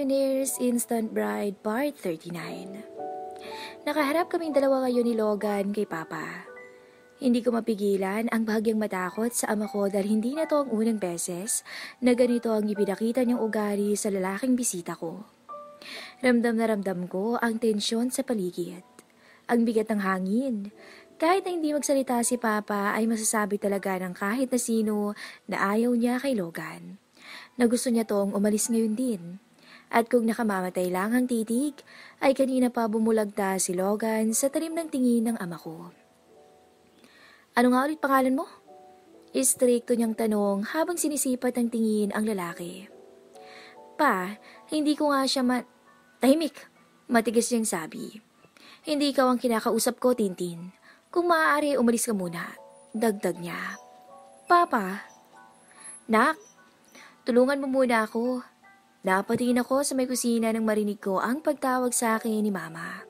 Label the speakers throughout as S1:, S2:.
S1: Partners Instant Bride Part 39. Nakaharap kaming dalawa ngayon ni Logan kay Papa. Hindi ko mapigilan ang bahagyang matakot sa ama ko dahil hindi na to ang unang beses na ganito ang ipinakita niyang ugali sa lalaking bisita ko. Ramdam na ramdam ko ang tensyon sa paligid. Ang bigat ng hangin. Kahit na hindi magsalita si Papa ay masasabi talaga ng kahit na sino na ayaw niya kay Logan. Na gusto niya tong umalis ngayon din. At kung nakamamatay lang ang titig, ay kanina pa bumulagta si Logan sa talim ng tingin ng ama ko. Ano nga ulit pangalan mo? Istrikto niyang tanong habang sinisipat ng tingin ang lalaki. Pa, hindi ko nga siya Tahimik, matigas niyang sabi. Hindi ikaw ang kinakausap ko, Tintin. Kung maaari, umalis ka muna. Dagdag niya. Papa. Nak, tulungan mo muna ako. Napatingin ako sa may kusina nang marinig ko ang pagtawag sa akin ni Mama.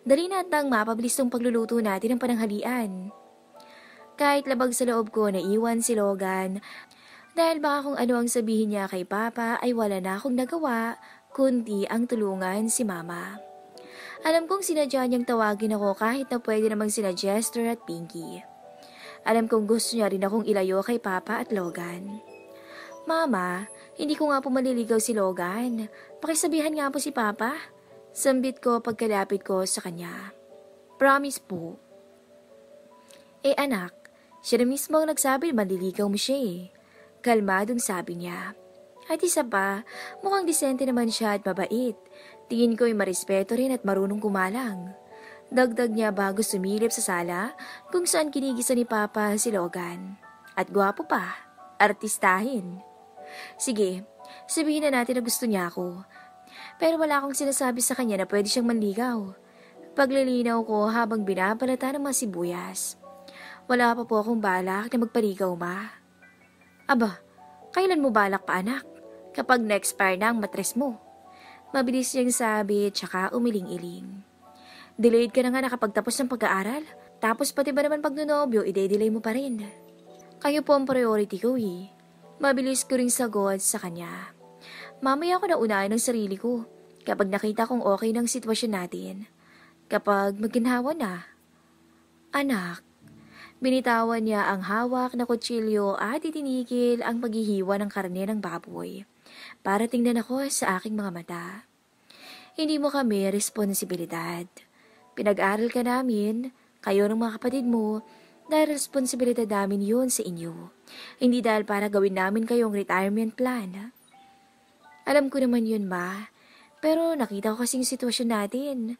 S1: Dali na at nang mapabilis tong pagluluto natin ng pananghalian. Kahit labag sa loob ko na iwan si Logan, dahil baka kung ano ang sabihin niya kay Papa ay wala na akong nagawa, kundi ang tulungan si Mama. Alam kong sinadya niyang tawagin ako kahit na pwede namang sina Jester at Pinky. Alam kong gusto niya rin akong ilayo kay Papa at Logan. Mama, hindi ko nga po maliligaw si Logan. Pakisabihan nga po si Papa. Sambit ko pagkalapit ko sa kanya. Promise po. Anak, siya na mismo ang nagsabi na maliligaw mo siya eh. Kalmadong sabi niya. At isa pa, mukhang disente naman siya at mabait. Tingin ko'y marespeto rin at marunong kumalang. Dagdag niya bago sumilip sa sala kung saan kinigisa ni Papa si Logan. At gwapo pa, artistahin. Sige, sabihin na natin na gusto niya ako. Pero wala akong sinasabi sa kanya na pwede siyang manligaw. Paglilinaw ko habang binapalata ng mga sibuyas. Wala pa po akong balak na magpaligaw, Ma. Aba, kailan mo balak pa anak? Kapag na-expire na ang matres mo. Mabilis niyang sabi tsaka umiling-iling. Delayed ka na nga nakapagtapos ng pag-aaral. Tapos pati ba naman pag nunobyo, ide-delay mo pa rin. Kayo po ang priority ko eh. Mabilis ko ring sagot sa kanya. Mamaya ko na unahin ang sarili ko. Kapag nakita kong okay ng sitwasyon natin. Kapag maginhawa na. Anak. Binitawan niya ang hawak na kutsilyo at itinikil ang paghihiwa ng karne ng baboy. Para tingnan ako sa aking mga mata. Hindi mo kami responsibilidad. Pinag-aral ka namin, kayo ng mga kapatid mo, dahil responsibilidad namin yun sa inyo. Hindi dahil para gawin namin kayong retirement plan. Alam ko naman yun, Ma. Pero nakita ko kasing sitwasyon natin.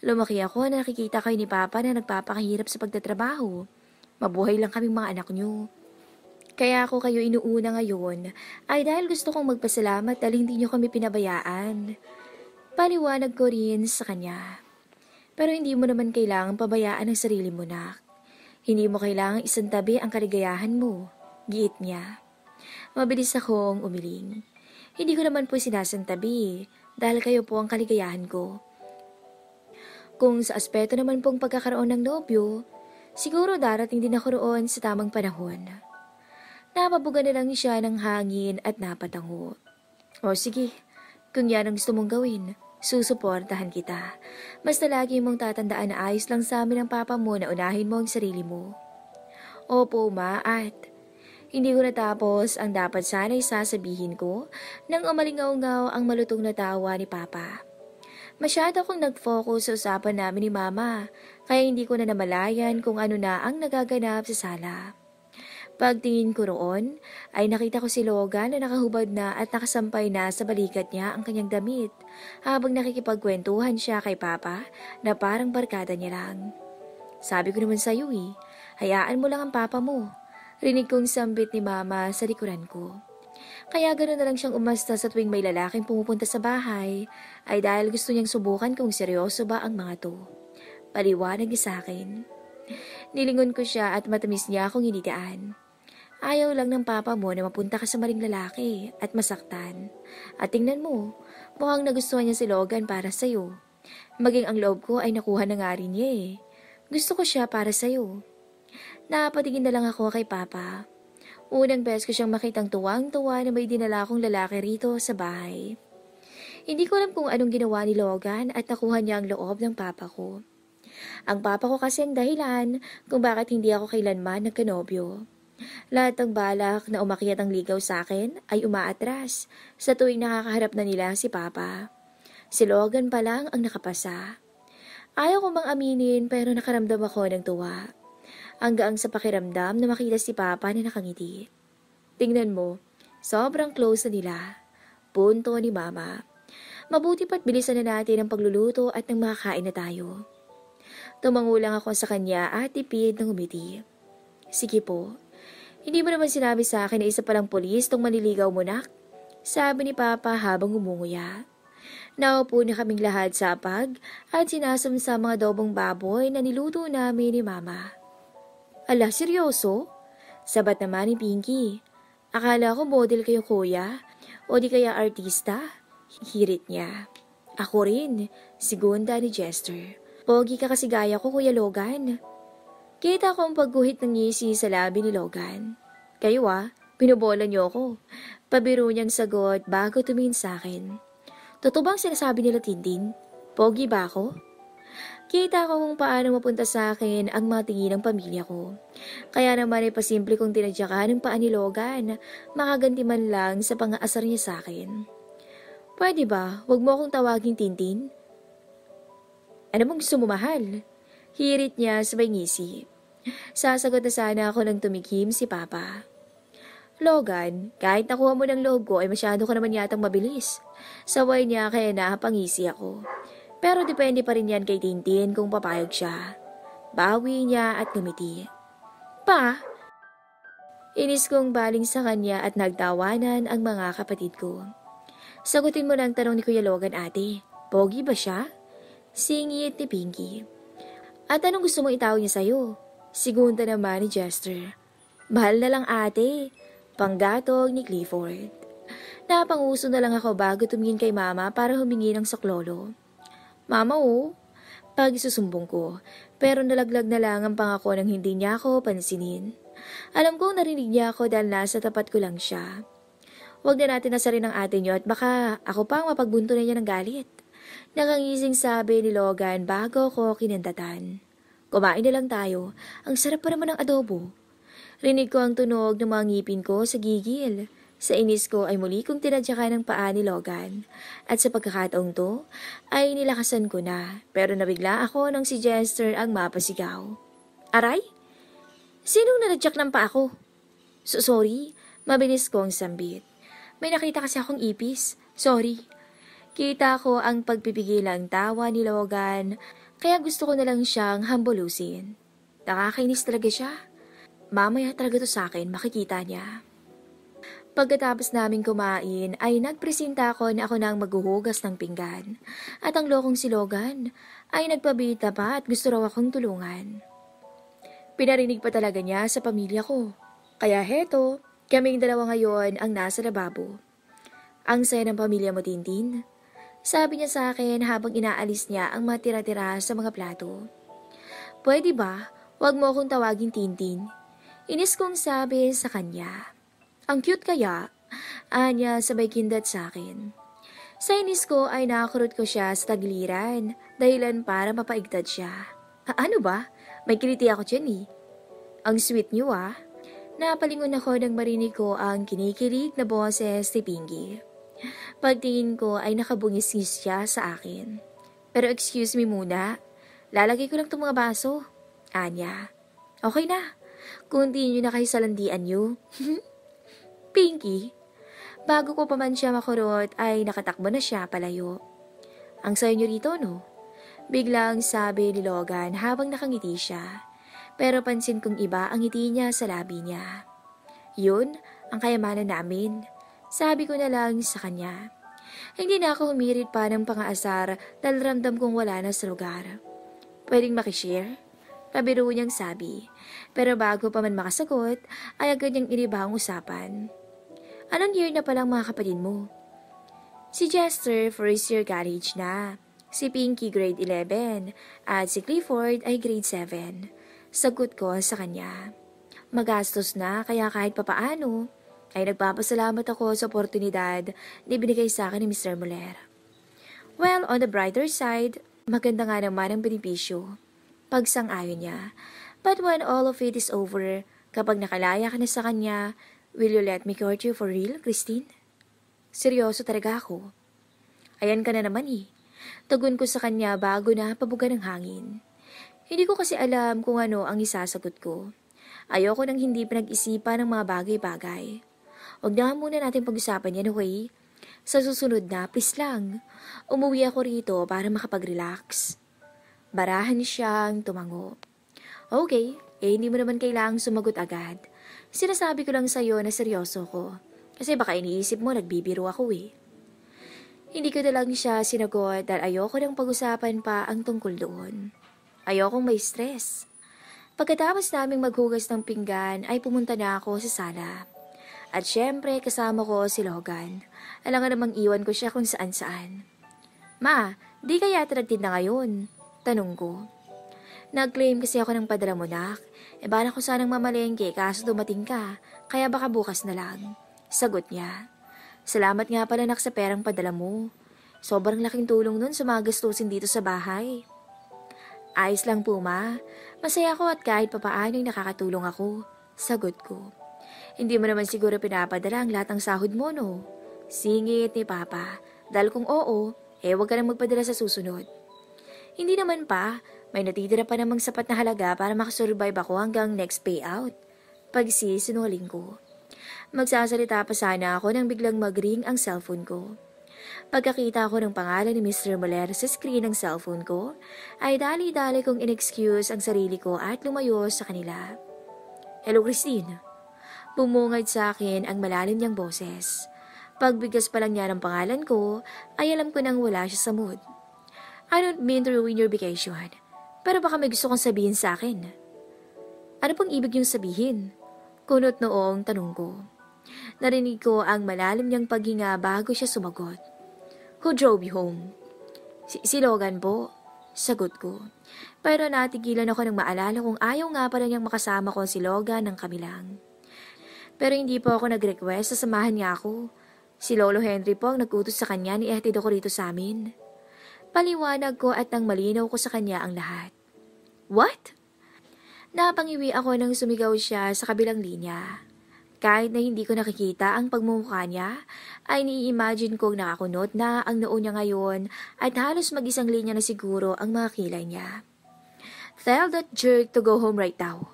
S1: Lumaki ako na nakikita kayo ni Papa na nagpapakahirap sa pagtatrabaho. Mabuhay lang kaming mga anak nyo. Kaya ako kayo inuuna ngayon ay dahil gusto kong magpasalamat dahil hindi nyo kami pinabayaan. Paliwanag ko rin sa kanya. Pero hindi mo naman kailangang pabayaan ang sarili mo, nak. Hindi mo kailangang isantabi ang kaligayahan mo. Giit niya. Mabilis akong umiling. Hindi ko naman po sinasantabi dahil kayo po ang kaligayahan ko. Kung sa aspeto naman pong pagkakaroon ng nobyo, siguro darating din ako roon sa tamang panahon. Napabuga na lang siya ng hangin at napatango. O sige, kung yan ang gusto mong gawin, susuportahan kita. Basta lagi mong tatandaan na ayos lang sa amin ng papa mo na unahin mo ang sarili mo. Opo, Ma, at hindi ko natapos ang dapat sana'y sasabihin ko nang umalingaw-ngaw ang malutong na tawa ni Papa. Masyado akong nag-focus sa usapan namin ni Mama, kaya hindi ko na namalayan kung ano na ang nagaganap sa sala. Pagtingin ko roon, ay nakita ko si Logan na nakahubad na at nakasampay na sa balikat niya ang kanyang damit, habang nakikipagkwentuhan siya kay Papa na parang barkada niya lang. Sabi ko naman sa'yo hayaan mo lang ang Papa mo. Rinig kong sambit ni Mama sa likuran ko. Kaya gano'n na lang siyang umasta sa tuwing may lalaking pumupunta sa bahay, ay dahil gusto niyang subukan kung seryoso ba ang mga to. Paliwanag niya sa akin. Nilingon ko siya at matamis niya akong hinigaan. Ayaw lang ng Papa mo na mapunta ka sa maling lalaki at masaktan. At tingnan mo, mukhang nagustuhan niya si Logan para sa'yo. Maging ang loob ko ay nakuha na nga rin niya eh. Gusto ko siya para sa'yo. Napatingin na lang ako kay Papa. Unang beses ko siyang makitang tuwang-tuwa na may dinala akong lalaki rito sa bahay. Hindi ko alam kung anong ginawa ni Logan at nakuha niya ang loob ng papa ko. Ang papa ko kasi ang dahilan kung bakit hindi ako kailanman nagkanobyo. Lahat ng balak na umakyat ang ligaw sa akin ay umaatras sa tuwing nakakaharap na nila si papa. Si Logan pa lang ang nakapasa. Ayaw ko mang aminin pero nakaramdam ako ng tuwa. Ang gaang sa pakiramdam na makita si papa na nakangiti. Tingnan mo, sobrang close na nila. Punto ni mama. Mabuti pa't bilisan na natin ang pagluluto at nang makakain na tayo. Tumango lang ako sa kanya at tipid ng umiti. Sige po. Hindi mo naman sinabi sa akin na isa palang polis tong manliligaw mo, nak? Sabi ni papa habang umunguya. Naupo na kaming lahat sa apag at sinasam sa mga adobong baboy na niluto namin ni mama. Ala, seryoso? Sabat naman ni Pinky. Akala ko model kayo, kuya. O di kaya artista? Hirit niya. Ako rin, segunda ni Jester. Pogi ka kasi gaya ko, Kuya Logan. Kita ko ang pagguhit ng ngisi sa labi ni Logan. Kayo pinubola niyo ako. Pabiro niyang sagot bago tumingin sa akin. Totoo bang sinasabi nila Tintin? Pogi ba ako? Kita ko kung paano mapunta sa akin ang mga tingin ng pamilya ko. Kaya naman ay pasimple kong tinadyakan ng paa ni Logan, makaganti man lang sa pang-aasar niya sa akin. Pwede ba, wag mo akong tawaging Tintin? Ano mong gusto mo, mahal? Hirit niya sa may ngisi. Sasagot na sana ako nang tumikim si Papa. Logan, kahit nakuha mo ng loob ko ay masyado ka naman yatang mabilis. Saway niya kaya nakapangisi ako. Pero depende pa rin yan kay Tintin kung papayag siya. Bawi niya at ngumiti. Pa? Inis kong baling sa kanya at nagtawanan ang mga kapatid ko. Sagutin mo na ang tanong ni Kuya Logan, ate. Pogi ba siya? Singit ni Pinky. At anong gusto mong itawag niya sa'yo? Segunda naman ni Jester. Mahal na lang, ate. Panggatog ni Clifford. Napanguso na lang ako bago tumingin kay mama para humingi ng saklolo. Mama, pag isusumbong ko. Pero nalaglag na lang ang pangako nang hindi niya ako pansinin. Alam kong narinig niya ako dahil nasa tapat ko lang siya. Huwag na natin nasarin ang ate niyo at baka ako pa ang mapagbuntunan niya ng galit. Nakangising sabi ni Logan bago ko kinandatan. Kumain na lang tayo. Ang sarap pa naman ng adobo. Rinig ko ang tunog ng mga ngipin ko sa gigil. Sa inis ko ay muli kong tinadyakan ng paa ni Logan. At sa pagkakataong to, ay nilakasan ko na. Pero nabigla ako nang si Jester ang mapasigaw. Aray? Sinong nanadyak ng paa ko? Sorry, mabilis kong sambit. May nakita kasi akong ipis. Sorry. Kita ko ang pagpipigilang tawa ni Logan, kaya gusto ko na lang siyang hambulusin. Nakakainis talaga siya. Mamaya talaga to sa akin, makikita niya. Pagkatapos naming kumain, ay nagpresenta ako na ako nang maghuhugas ng pinggan. At ang lokong si Logan ay nagpabita pa at gusto raw akong tulungan. Pinarinig pa talaga niya sa pamilya ko. Kaya heto, kaming dalawa ngayon ang nasa lababo. Ang saya ng pamilya mo, Tintin. Sabi niya sa akin habang inaalis niya ang mga tira-tira sa mga plato. Pwede ba, wag mo akong tawaging Tintin? Inis kong sabi sa kanya. Ang cute kaya, anya sabay kindat sa akin. Sa inis ko ay nakakurot ko siya sa tagiliran, dahilan para mapaigtad siya. Ano ba? May kiliti ako dyan . Ang sweet niyo . Napalingon ako nang marinig ko ang kinikilig na boses ni Pinky. Pagtingin ko ay nakabungis-ngis siya sa akin. Pero excuse me muna, lalagay ko lang itong mga baso. Anya, okay na. Continue na kayo sa landian niyo. Pinky, bago ko pa man siya makurot ay nakatakbo na siya palayo. Ang sayo niyo rito, no? Biglang sabi ni Logan habang nakangiti siya. Pero pansin kong iba ang ngiti niya sa labi niya. Yun ang kayamanan namin. Sabi ko na lang sa kanya. Hindi na ako humirit pa ng pang-aasar dahil ramdam kong wala na sa lugar. Pwedeng makishare? Pabiro niyang sabi. Pero bago pa man makasagot, ay agad niyang iniba ang usapan. Anong year na palang mga kapatid mo? Si Jester, first year college na. Si Pinky, grade 11. At si Clifford ay grade 7. Sagot ko sa kanya. Magastos na kaya kahit papaano, ay nagpapasalamat ako sa oportunidad na ibinigay sa akin ni Mr. Muller. Well, on the brighter side, maganda nga naman ang benepisyo. Pagsang-ayon niya. But when all of it is over, kapag nakalaya ka na sa kanya, will you let me court you for real, Christine? Seryoso talaga ako. Ayan ka na naman eh. Tugon ko sa kanya bago na pabuga ng hangin. Hindi ko kasi alam kung ano ang isasagot ko. Ayoko nang hindi pinag-isipan ng mga bagay-bagay. Huwag na muna natin pag-usapan yan, okay? Sa susunod na, please lang. Umuwi ako rito para makapag-relax. Barahan siyang tumango. Okay, hindi mo naman kailangang sumagot agad. Sinasabi ko lang sa'yo na seryoso ko. Kasi baka iniisip mo nagbibiro ako eh. Hindi ko na lang siya sinagot dahil ayoko nang pag-usapan pa ang tungkol doon. Ayokong may stress. Pagkatapos naming maghugas ng pinggan ay pumunta na ako sa sala. At syempre kasama ko si Logan. Alam nga namang iwan ko siya kung saan-saan. Ma, di kaya nagtinda ngayon? Tanong ko. Nag-claim kasi ako ng padala mo, nak. Bala ko sanang mamalengke kaso dumating ka, kaya baka bukas na lang. Sagot niya. Salamat nga pala, nak, sa perang padala mo. Sobrang laking tulong nun sa mga gastusin dito sa bahay. Ayos lang po, ma. Masaya ako at kahit papaano ay nakakatulong ako. Sagot ko. Hindi mo naman siguro pinapadala ang lahat ng sahod mo, no? Singit ni Papa. Dahil kung oo, huwag ka nang magpadala sa susunod. Hindi naman pa. May natitira pa namang sapat na halaga para makasurvive ako hanggang next payout. Pagsisinungaling ko. Magsasalita pa sana ako nang biglang mag-ring ang cellphone ko. Pagkakita ko ng pangalan ni Mr. Moler sa screen ng cellphone ko, ay dali-dali kong in-excuse ang sarili ko at lumayo sa kanila. Hello, Christine. Bumungad sa akin ang malalim niyang boses. Pagbigkas pa lang niya ng pangalan ko, ay alam ko nang wala siya sa mood. I don't mean to ruin your vacation, pero baka may gusto kong sabihin sa akin. Ano pong ibig niyong sabihin? Kunot noong tanong ko. Narinig ko ang malalim niyang paghinga bago siya sumagot. Who drove you home? Si Logan po. Sagot ko. Pero natigilan ako nang maalala kung ayaw nga pala niyang makasama ko si Logan ng kami lang. Pero hindi po ako nag-request sa samahan niya ako. Si Lolo Henry po ang nag-utos sa kanya ni ihatid ako rito sa amin. Paliwanag ko at nang malinaw ko sa kanya ang lahat. What? Napangiwi ako nang sumigaw siya sa kabilang linya. Kahit na hindi ko nakikita ang pagmumukha niya, ay ni-imagine kong nakakunot na ang noo niya ngayon at halos mag-isang linya na siguro ang mga kilay niya. Tell that jerk to go home right now.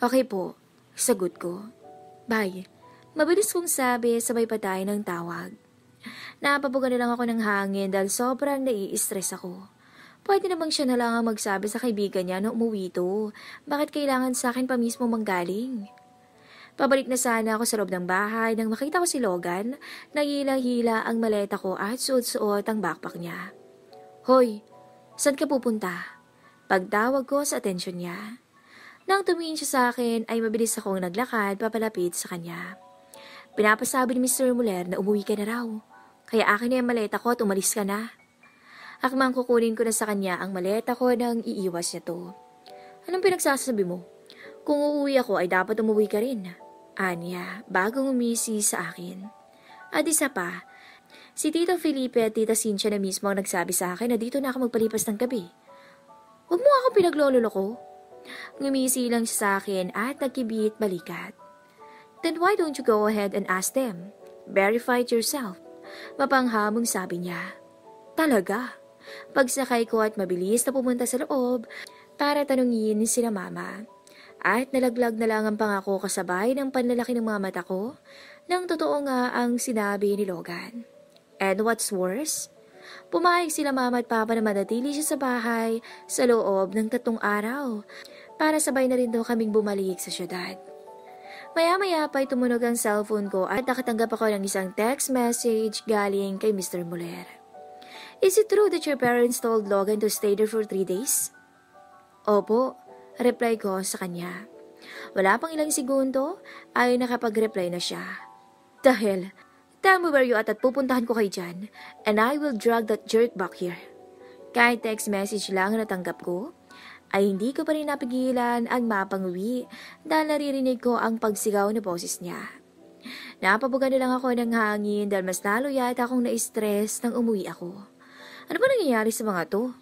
S1: Okay po, sagot ko. Bye. Mabilis kong sabi sabay pa tayo ng tawag. Napabuga na lang ako ng hangin dahil sobrang nai-stress ako. Pwede namang siya na lang ang magsabi sa kaibigan niya na umuwi to. Bakit kailangan sa akin pa mismo manggaling? Pabalik na sana ako sa loob ng bahay nang makita ko si Logan na hila-hila ang maleta ko at suot-suot ang backpack niya. Hoy, saan ka pupunta? Pagtawag ko sa atensyon niya. Nang tumingin siya sa akin ay mabilis akong naglakad papalapit sa kanya. Pinapasabi ni Mr. Muller na umuwi ka na raw. Kaya akin na yung maleta ko at umalis ka na. Akmang kukunin ko na sa kanya ang maleta ko nang iiwas niya to. Anong pinagsasabi mo? Kung uuwi ako ay dapat umuwi ka rin. Anya, bagong umisi sa akin. At isa pa, si Tito Felipe at Tita Cynthia na mismo ang nagsabi sa akin na dito na ako magpalipas ng gabi. Huwag mo ako pinaglololo ko. Ngumisi lang siya sa akin at nagkibit balikat. Then why don't you go ahead and ask them? Verify it yourself. Mapanghamong sabi niya. Talaga? Pagsakay ko at mabilis na pumunta sa loob para tanungin sila mama. At nalaglag na lang ang pangako kasabay ng panlalaki ng mga mata ko nang totoo nga ang sinabi ni Logan. And what's worse? Pumayag sila mama at papa na manatili siya sa bahay sa loob ng 3 araw para sabay na rin daw kaming bumalik sa syudad. Maya-maya pa'y tumunog ang cellphone ko at nakatanggap ako ng isang text message galing kay Mr. Muller. Is it true that your parents told Logan to stay there for 3 days? Opo, reply ko sa kanya. Wala pang ilang segundo ay nakapag-reply na siya. Dahil, tell me where you at pupuntahan ko kayo dyan and I will drag that jerk back here. Kahit text message lang na natanggap ko, ay hindi ko pa rin napigilan ang mapanguwi dahil naririnig ko ang pagsigaw na boses niya. Napabuga na lang ako ng hangin dahil mas lalo yata akong na-stress nang umuwi ako. Ano ba nangyayari sa mga to?